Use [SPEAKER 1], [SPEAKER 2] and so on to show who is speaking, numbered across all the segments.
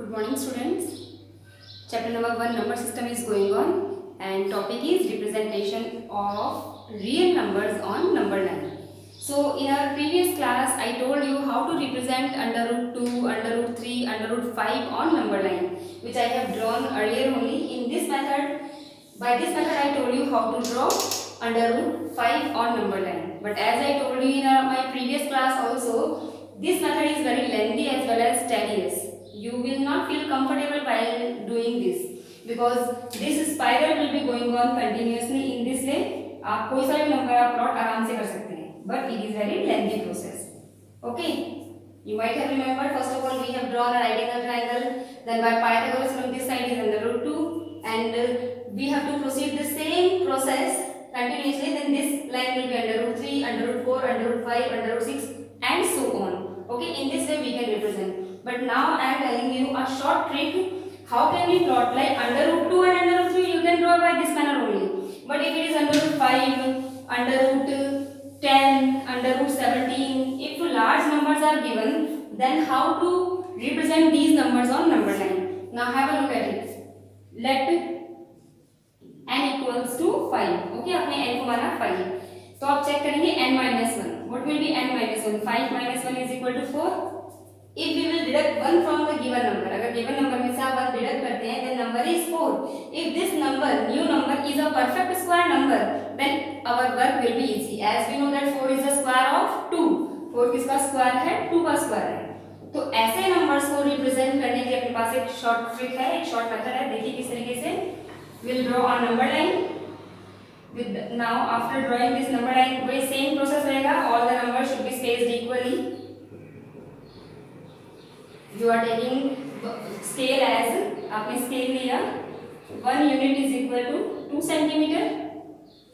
[SPEAKER 1] Good morning, students. Chapter number 1 number system is going on and topic is representation of real numbers on number line. So in our previous class I told you how to represent under root 2, under root 3, under root 5 on number line, which I have drawn earlier only. In this method, by this method I told you how to draw under root 5 on number line. But as I told you in my previous class also, this method is very lengthy as well as tedious. You will not feel comfortable while doing this because this spiral will be going on continuously in this way. आप कोई सा भी number आप plot आराम से कर सकते हैं, but it is very lengthy process. Okay, you might have remembered. First of all, we have drawn a right angle triangle. Then by Pythagoras from this side is under root 2, and we have to proceed the same process continuously. Then this line will be under root 3, under root 4, under root 5, under root 6, and so on. Okay, in this way we can represent. But now I am telling you a short trick. How can we plot? Like under root 2 and under root 3 you can draw by this manner only. But if it is under root 5, under root 10, under root 17, if large numbers are given, then how to represent these numbers on number line? Now have a look at it. Let n equals to 5. Okay, आपने n को माना 5. तो आप check करेंगे n minus 1. What will be n minus 1? 5 minus 1 is equal to 4. If we will deduct 1 from the given number, अगर given number में से आप 1 deduct करते हैं, then number is 4. If this number, new number, is a perfect square number, then our work will be easy. As we know that 4 is the square of 2. 4 किसका square है? 2 का square है. तो ऐसे नंबर्स को represent करने के अपने पास एक शॉर्ट ट्रिक है, एक शॉर्ट मेथड है. देखिए किस तरीके से. We'll draw a number line. With now after drawing this number line, वही same process रहेगा. All the numbers should be spaced equally. You are taking scale as, आपने scale लिया, 1 unit is equal to 2 centimeter,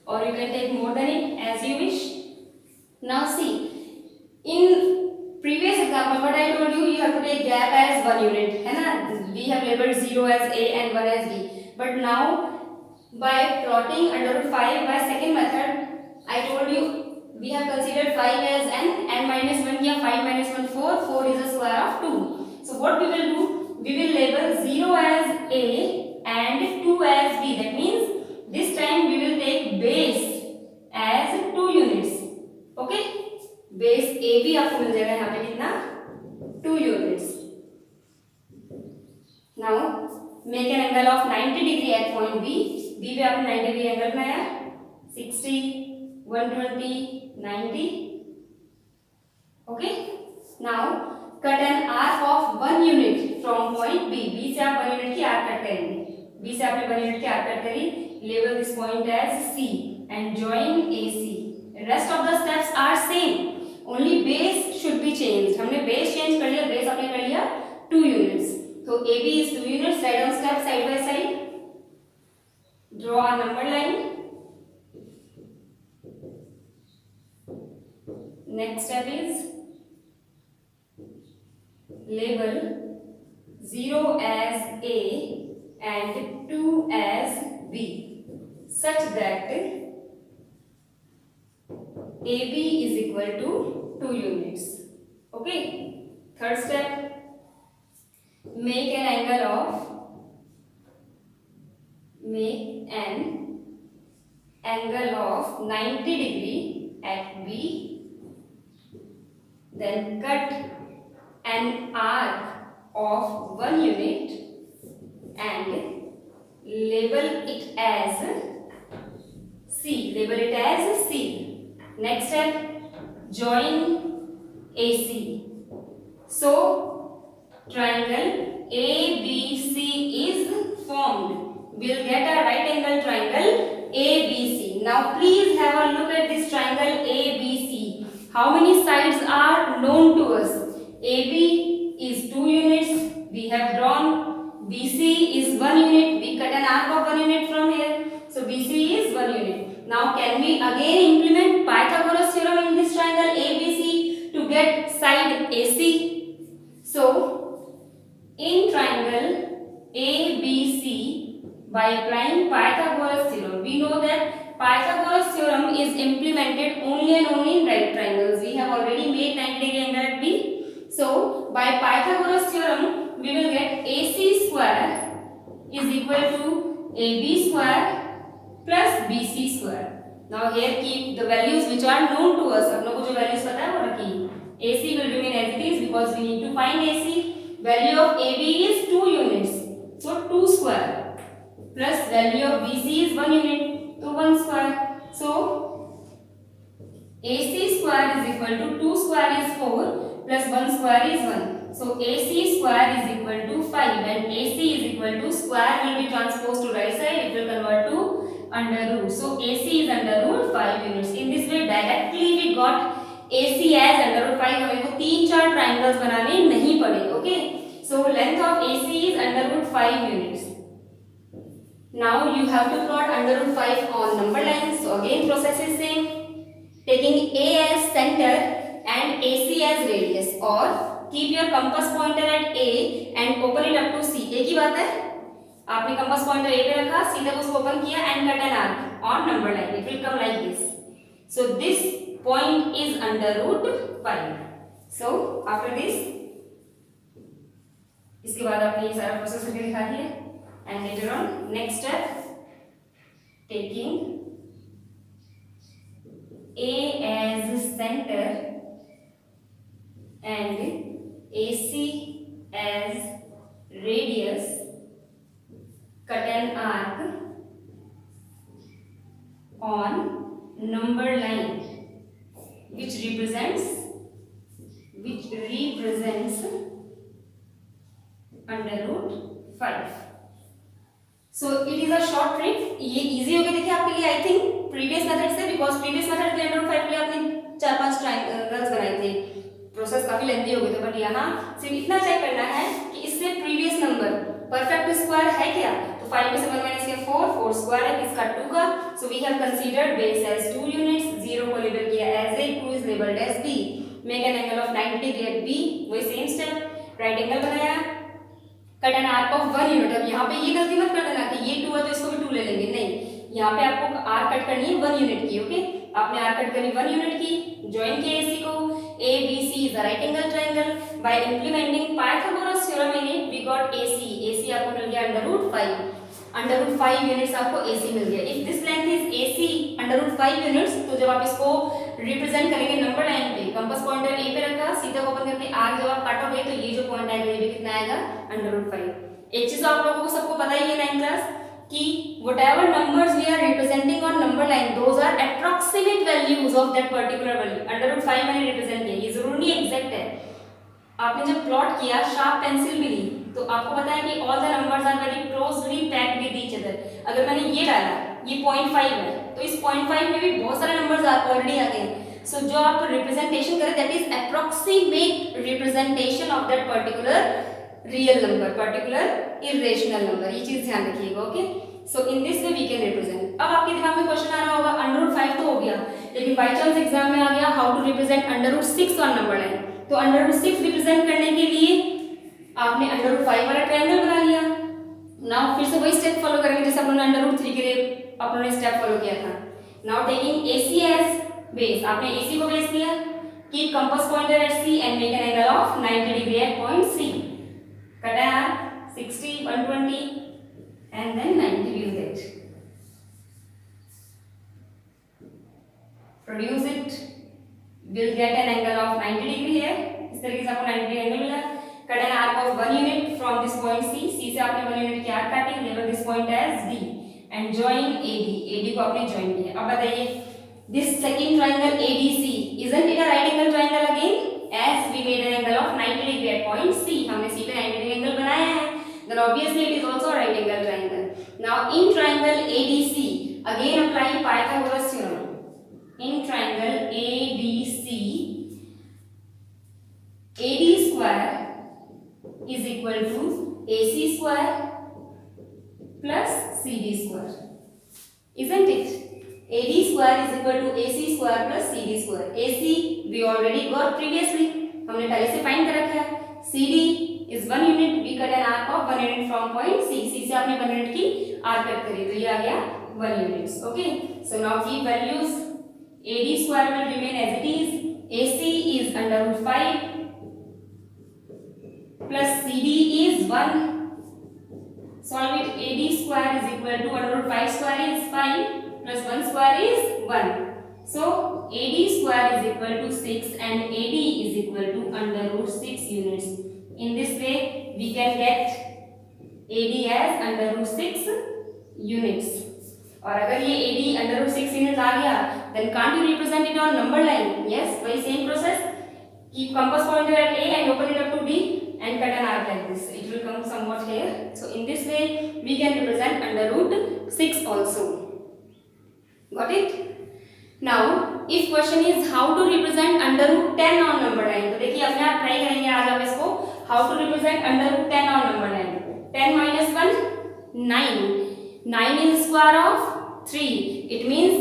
[SPEAKER 1] or you can take more than it as you wish. Now see, in previous example what I told you, you have to take gap as 1 unit, है ना? We have labeled 0 as A and 1 as B. But now by plotting under root 5 by second method, I told you we have considered 5 as n minus 1 here, 5 minus 1 4, 4 is the square of 2. So what we will do, we will label 0 as A and 2 as B. That means this time we will take base as 2 units. Okay, base AB आपको मिल जाएगा यहाँ पे कितना, 2 units. Now make an angle of 90 degree at point B. B पे आपने 90 degree angle बनाया, 60, 120, 90. Okay, now cut an arc of 1 unit from point B. B से आप 1 unit की arc कट करेंगे. B से आपने 1 unit की arc कट करी. Label this point as C and join AC. Rest of the steps are same. Only base should be changed. हमने base change कर लिया, base आपने कर लिया 2 units. So AB is 2 units. Write down steps side by side. Draw a number line. Next step is label 0 as A and 2 as B such that AB is equal to 2 units. Okay. Third step, make an angle of 90 degree at B. Then cut an arc of 1 unit and label it as C. Label it as C. Next step, join AC. So triangle ABC is formed. We'll get a right angle triangle ABC. Now please have a look at this triangle ABC. How many sides are known to us? AB is 2 units. We have drawn. BC is 1 unit. We cut an arc of 1 unit from here. So BC is 1 unit. Now can we again implement Pythagoras theorem in this triangle ABC to get side AC? So in triangle ABC, by applying Pythagoras theorem, we know that Pythagoras theorem is implemented only and only in right triangles. We have already made 90 degree angle at B. So by Pythagoras theorem, we will get AC is equal to AB square plus BC square. Now here keep the values which are known to us. अपनों को जो values पता है वो रखिए. AC will remain as it is because we need to find AC. Value of AB is 2 units, so 2 square plus value of BC is 1 unit, so 1 square. So AC square is equal to 2 square is 4 plus 1 square is 1. So AC square is equal to 5 and AC is equal to square will be transposed to right side, it will convert to under root. So AC is under root 5 units. In this way directly we got AC as under root 5. हमें वो 3-4 triangles बनाने नहीं पड़े. Okay. So length of AC is under root 5 units. Now you have to plot under root 5 on number line. So again process is same. Taking A as center and AC as radius, or keep your compass pointer at A and open it up to C. एक ही बात है, आपने compass pointer A पे रखा, C तक उसको open किया and cut an arc on number line. It will come like this. So this point is under root 5. So after this, इसके बाद आपने ये सारा प्रोसेस करके दिखा दिया. And later on, next step, taking A as center and AC as radius, cut an arc on number line which represents under root 5. So it is a short trick. ये easy हो गया देखिए आपके लिए, I think previous method से, because previous method के under root 5 के लिए आपने 4-5 triangles बनाए थे, प्रोसेस काफी लेंथी हो गई थी. बट यहाँ सिर्फ इतना चेक करना है कि इससे प्रीवियस नंबर परफेक्ट स्क्वायर है क्या. तो 5 में से 1 माइनस किया 4 स्क्वायर है, इसका 2 का. So we have considered base as 2 units, 0 को लेबल किया as A, 2 is labelled as B. Make an angle of 90 degree at B. वही सेम स्टेप, राइट एंगल बनाया, cut an arc of 1 unit. अब यहाँ पे ये गलती मत कर देना कि ये 2 है तो इसको भी 2 ले लेंगे, नहीं. यहाँ पे आपको आर्क कट करनी है 1 यूनिट की. ओके, आपने आर्क कट करी 1 यूनिट की, ज्वाइन किया AC को. ABC is a right angle triangle. By implementing Pythagoras theorem in it, we got AC. AC आपको मिल गया under root 5. Under root 5 units आपको AC मिल गया. If this length is AC under root 5 units, तो जब आप इसको represent करेंगे number line पे, कंपास पॉइंटर A पे रखा, सीधा ओपन करके आर्क जब आप काटोगे तो ये जो पॉइंट आएगा ये भी कितना आएगा, under root 5. एक चीज आप लोगों को सबको पता ही है 9th क्लास कि whatever numbers we are representing on number line, those are approximate values of that particular value. Under root 5 मैंने रिप्रेजेंट किया, ये जरूर नहीं एग्जैक्ट है. आपने जब प्लॉट किया, शार्प पेंसिल भी ली, तो आपको पता है कि all the numbers are very closely packed with each other. अगर मैंने ये डाला, ये 0.5 है, तो इस 0.5 में भी बहुत सारे numbers ऑलरेडी आ गए. So जो आप रिप्रेजेंटेशन करें, that is approximate representation of that particular real number, particular irrational number. ये चीज ध्यान रखिएगा. Okay, so in this way we can represent. अब आपके दिमाग में क्वेश्चन आ रहा होगा, अंडर रूट 5 तो हो गया, लेकिन बाय चांस एग्जाम में आ गया how to represent under root 6 on number line. तो अंडर रूट 6 रिप्रेजेंट करने के लिए आपने अंडर रूट 5 वाला ट्रायंगल बना लिया. नाउ फिर से वही स्टेप फॉलो करेंगे जैसे आपने अंडर रूट 3 के लिए आपने स्टेप फॉलो किया था. Now taking AC as base, आपने AC को बेस लिया, keep compass pointer at C and make an angle of 90 degree at point C. Cut an arc 60, 120 and then 90 will get. Produce it. Will get an angle of 90 degree here. इस तरीके से आपको 90 degree angle मिला. Cut an arc of 1 unit from this point C. C से आपने 1 unit की arc काटी. Label this point as D and join AD. AD को आपने join किया. अब बताइए, this second triangle ADC, isn't it a right angle triangle again? As we made an angle of 90 degree at point C, हमने C पे 90 degree angle बनाया है, then obviously it is also a right angle triangle. Now in triangle ADC, again apply Pythagoras theorem. In triangle ADC, AD square is equal to AC square plus CD square, isn't it? AD square is equal to AC square plus CD square. AC we already got previously, हमने पहले से find कर रखा है. CD is 1 unit, we cut an arc of 1 unit from point C. C से आपने 1 unit की arc cut करी, तो ये आ गया 1 units. Okay, so now keep values. AD square will remain as it is. AC is under root 5 plus CD is 1. Solve it. AD square is equal to under root 5 square is 5 plus 1 square is 1. So AD square is equal to 6 and AD is equal to under root 6 units. In this way we can get AD as under root 6 units. और अगर ये AD under root 6 units आ गया, then can't you represent it on number line? Yes, by same process. Keep compass pointer at A and open it up to D and cut an arc like this. It will come somewhat here. So in this way we can represent under root 6 also. Got it? Now if question is how to represent under root 10 on number line, तो देखिए अपने आप try करेंगे आज आप इसको. How to represent under root 10 on number line? 10 minus 1 9. 9 is square of 3. It means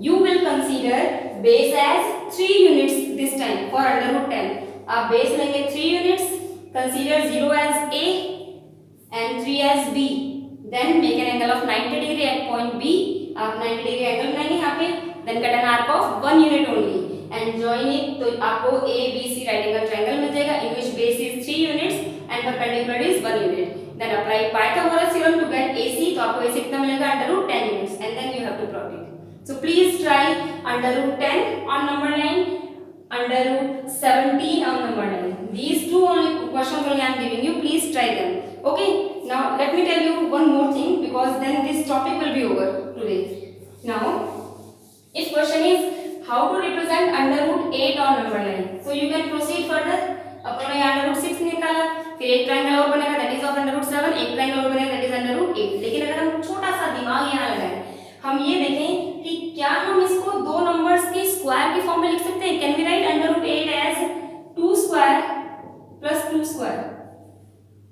[SPEAKER 1] you will consider base as 3 units this time for under root 10. आप base लेंगे 3 units. Consider 0 as A and 3 as B. Then make an angle of 90 degree at point B. आप 90 degree angle बनाएंगे यहाँ पे. Then cut an arc of 1 unit only and join it. तो आपको ABC right angle triangle मिल जाएगा in which base is 3 units and perpendicular is 1 unit. Then apply Pythagoras theorem to get AC. तो आपको AC कितना मिलेगा under root 10 units and then you have to plot it. So please try under root 10 on number line, under root 17 on number line. These two only questions only I am giving you. Please try them. Okay. Now let me tell you one more thing because then this topic will be over today. Now, if question is how to represent under root 8 on number line, so you can proceed further. अपने under root 6 निकाला, फिर एक triangle और बनेगा that is of under root 7, एक triangle और बनेगा that is under root 8. लेकिन अगर हम छोटा सा दिमाग यहाँ लगाएं, हम ये देखें कि क्या हम इसको दो नंबर्स के स्क्वायर के फॉर्म में लिख सकते हैं? Can we write under root 8 as 2 square plus 2 square?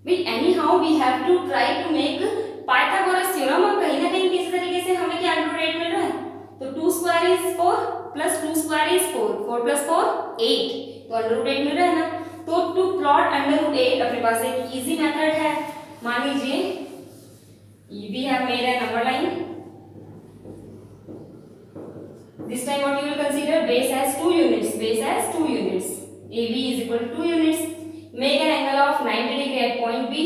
[SPEAKER 1] But anyhow we have to try to make Pythagoras theorem और कहीं ना कहीं किसी तरीके से हमें क्या under root 8 मिल रहा है? तो 2 square is 4 plus 2 square is 4. 4 plus 4 8. तो under root 8 मिल रहा है ना? तो to plot under root 8 अपने पास एक easy method है. मान लीजिए we have made a number line. This time what you will consider? Base as 2 units. Base as 2 units. AB is equal to 2 units. Make an angle of 90 degree at point B.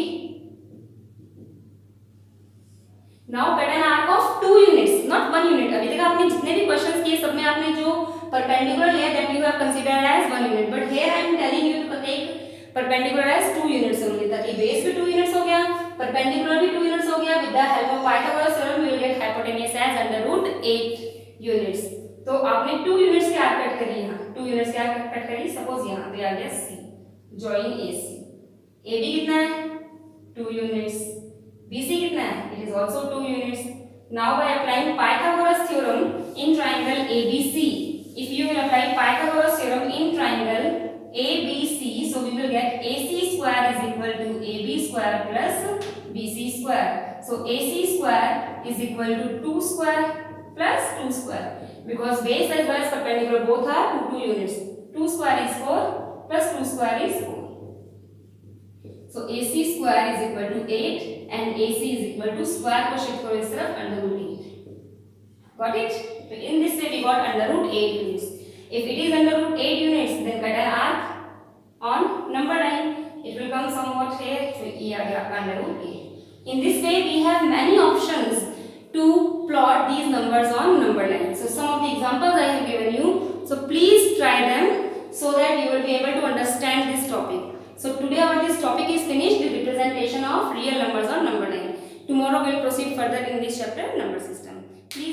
[SPEAKER 1] Now cut an arc of 2 units, not 1 unit. अभी तक आपने जितने भी questions किए सब में आपने जो perpendicular है that you have considered as 1 unit. But here I am telling you to take perpendicular as 2 units only. ताकि base भी 2 units हो गया, perpendicular भी 2 units हो गया. With the help of Pythagoras theorem we will get hypotenuse as under root 8 units. तो आपने 2 units क्या कट करी यहाँ? 2 units क्या कट करी? Suppose यहाँ पे आ गया C. Join AC. AB कितना है? 2 units. BC कितना है? It is also 2 units. Now by applying Pythagoras theorem in triangle ABC, if you will apply Pythagoras theorem in triangle ABC, so we will get AC square is equal to AB square plus BC square. So AC square is equal to 2 square plus 2 square because base as well as perpendicular both are 2 units. 2 square is 4 plus 2 square is 4. So AC square is equal to 8 and AC is equal to square को shift करो इस तरफ under root 8. Got it? So in this way we got under root 8 units. If it is under root 8 units, then cut an arc on number line. It will come somewhat here. So ये आ गया under root 8. In this way we have many options to plot these numbers on number line. So some of the examples I have given you. So please try them so that you will be able to understand this topic. So today our this topic is finished, the representation of real numbers on number line. Tomorrow we will proceed further in this chapter number system. Please